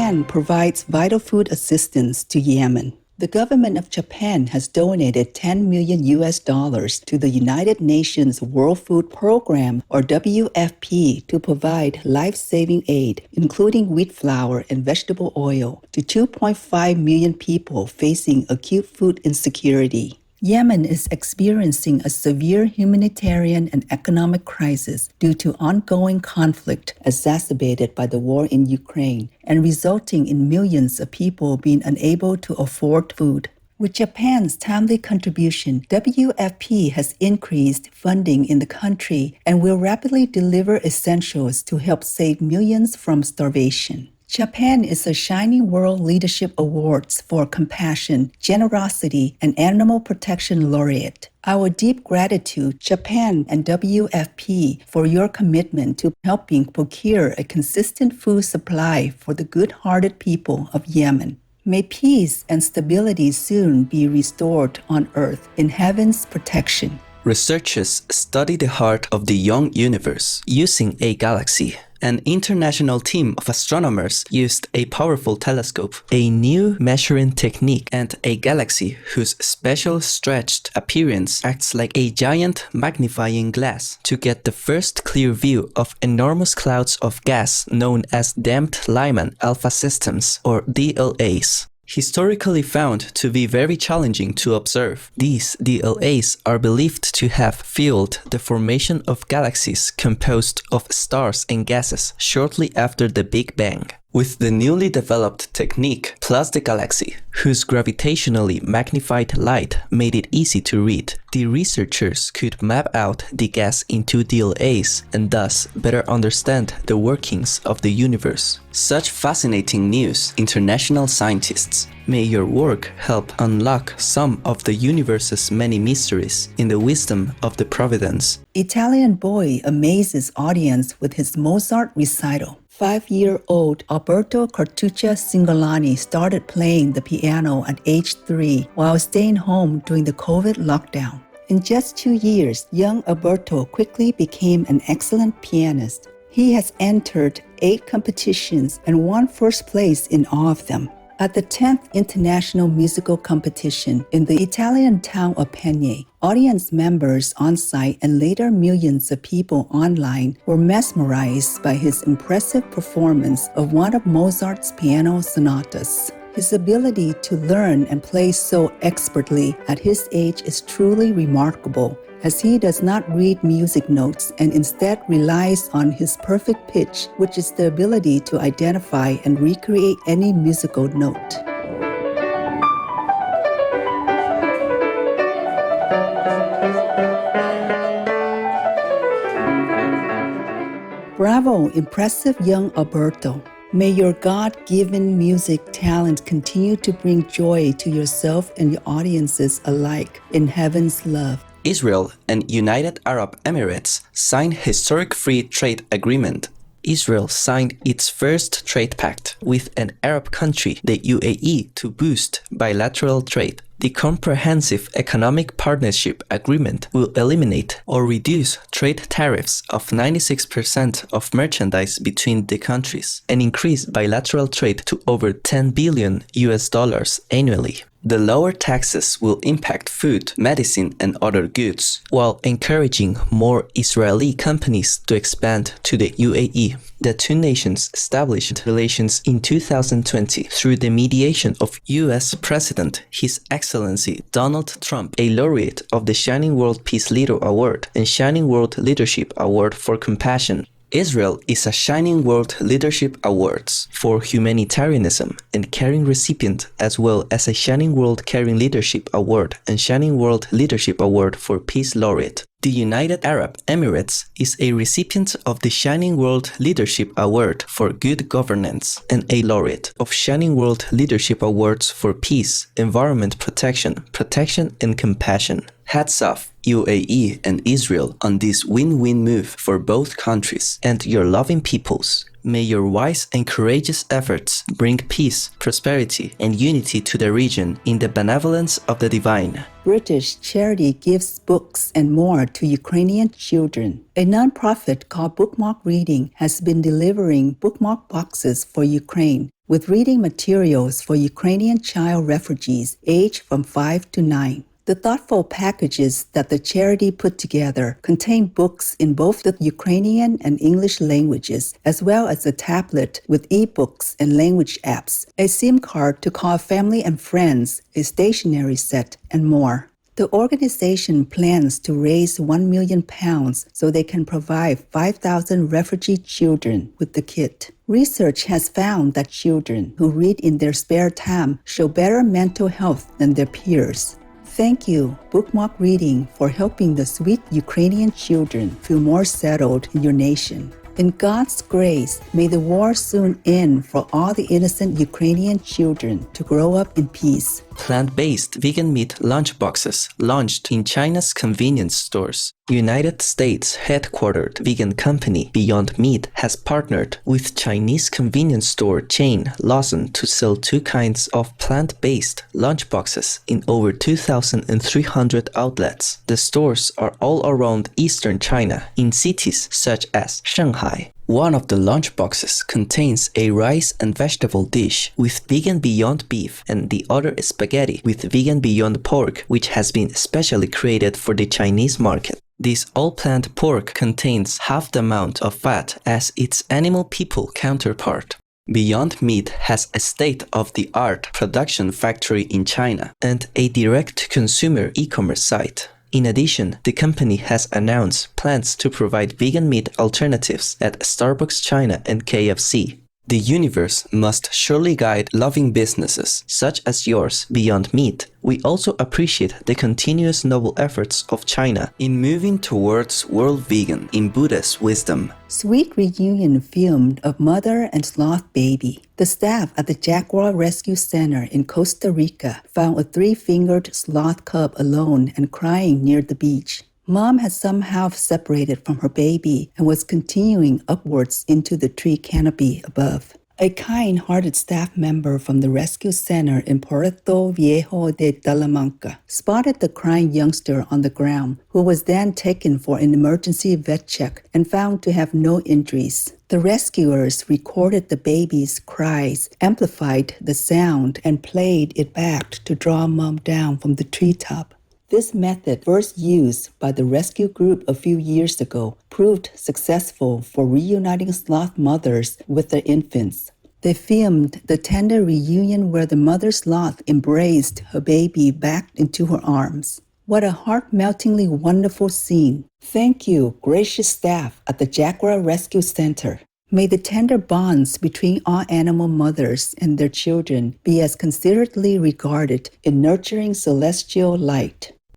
Japan provides vital food assistance to Yemen. The government of Japan has donated $10 million to the United Nations World Food Program, or WFP, to provide life-saving aid, including wheat flour and vegetable oil, to 2.5 million people facing acute food insecurity. Yemen is experiencing a severe humanitarian and economic crisis due to ongoing conflict exacerbated by the war in Ukraine and resulting in millions of people being unable to afford food. With Japan's timely contribution, WFP has increased funding in the country and will rapidly deliver essentials to help save millions from starvation. Japan is a Shining World Leadership Awards for Compassion, Generosity, and Animal Protection Laureate. Our deep gratitude, Japan and WFP, for your commitment to helping procure a consistent food supply for the good-hearted people of Yemen. May peace and stability soon be restored on Earth in heaven's protection. Researchers study the heart of the young universe using a galaxy. An international team of astronomers used a powerful telescope, a new measuring technique, and a galaxy whose special stretched appearance acts like a giant magnifying glass to get the first clear view of enormous clouds of gas known as damped Lyman alpha systems, or DLAs. Historically found to be very challenging to observe, these DLAs are believed to have fueled the formation of galaxies composed of stars and gases shortly after the Big Bang. With the newly developed technique, plus the galaxy, whose gravitationally magnified light made it easy to read, the researchers could map out the gas into DLAs and thus better understand the workings of the universe. Such fascinating news, international scientists. May your work help unlock some of the universe's many mysteries in the wisdom of the providence. Italian boy amazes audience with his Mozart recital. 5-year-old Alberto Cartuccia Singolani started playing the piano at age 3 while staying home during the COVID lockdown. In just 2 years, young Alberto quickly became an excellent pianist. He has entered 8 competitions and won first place in all of them. At the 10th International Musical Competition in the Italian town of Penne, audience members on site and later millions of people online were mesmerized by his impressive performance of one of Mozart's piano sonatas. His ability to learn and play so expertly at his age is truly remarkable, as he does not read music notes and instead relies on his perfect pitch, which is the ability to identify and recreate any musical note. Bravo, impressive young Alberto. May your God-given music talent continue to bring joy to yourself and your audiences alike in heaven's love. Israel and United Arab Emirates signed historic free trade agreement. Israel signed its first trade pact with an Arab country, the UAE, to boost bilateral trade. The Comprehensive Economic Partnership Agreement will eliminate or reduce trade tariffs of 96% of merchandise between the countries and increase bilateral trade to over $10 billion annually. The lower taxes will impact food, medicine, and other goods, while encouraging more Israeli companies to expand to the UAE. The two nations established relations in 2020 through the mediation of U.S. President His Excellency Donald Trump, a laureate of the Shining World Peace Leader Award and Shining World Leadership Award for Compassion. Israel is a Shining World Leadership Awards for Humanitarianism and Caring recipient, as well as a Shining World Caring Leadership Award and Shining World Leadership Award for Peace Laureate. The United Arab Emirates is a recipient of the Shining World Leadership Award for Good Governance and a laureate of Shining World Leadership Awards for Peace, Environment Protection and Compassion. Hats off, UAE and Israel, on this win-win move for both countries and your loving peoples. May your wise and courageous efforts bring peace, prosperity, and unity to the region in the benevolence of the divine. British charity gives books and more to Ukrainian children. A non-profit called Bookmark Reading has been delivering bookmark boxes for Ukraine. with reading materials for Ukrainian child refugees aged from 5 to 9. The thoughtful packages that the charity put together contain books in both the Ukrainian and English languages, as well as a tablet with ebooks and language apps, a SIM card to call family and friends, a stationery set, and more. The organization plans to raise £1 million so they can provide 5,000 refugee children with the kit. Research has found that children who read in their spare time show better mental health than their peers. Thank you, Bookmark Reading, for helping the sweet Ukrainian children feel more settled in your nation. In God's grace, may the war soon end for all the innocent Ukrainian children to grow up in peace. Plant-based vegan meat lunchboxes launched in China's convenience stores. United States headquartered vegan company Beyond Meat has partnered with Chinese convenience store chain Lawson to sell 2 kinds of plant-based lunchboxes in over 2,300 outlets. The stores are all around eastern China in cities such as Shanghai. One of the lunchboxes contains a rice and vegetable dish with vegan Beyond Beef, and the other is spaghetti with vegan Beyond Pork, which has been specially created for the Chinese market. This all-plant pork contains half the amount of fat as its animal people counterpart. Beyond Meat has a state-of-the-art production factory in China and a direct-to-consumer e-commerce site. In addition, the company has announced plans to provide vegan meat alternatives at Starbucks China and KFC. The universe must surely guide loving businesses, such as yours, Beyond Meat. We also appreciate the continuous noble efforts of China in moving towards world vegan in Buddha's wisdom. Sweet reunion filmed of mother and sloth baby. The staff at the Jaguar Rescue Center in Costa Rica found a 3-fingered sloth cub alone and crying near the beach. Mom had somehow separated from her baby and was continuing upwards into the tree canopy above. A kind-hearted staff member from the rescue center in Puerto Viejo de Talamanca spotted the crying youngster on the ground, who was then taken for an emergency vet check and found to have no injuries. The rescuers recorded the baby's cries, amplified the sound, and played it back to draw Mom down from the treetop. This method, first used by the rescue group a few years ago, proved successful for reuniting sloth mothers with their infants. They filmed the tender reunion where the mother sloth embraced her baby back into her arms. What a heart-meltingly wonderful scene. Thank you, gracious staff at the Jaguar Rescue Center. May the tender bonds between all animal mothers and their children be as considerately regarded in nurturing celestial light.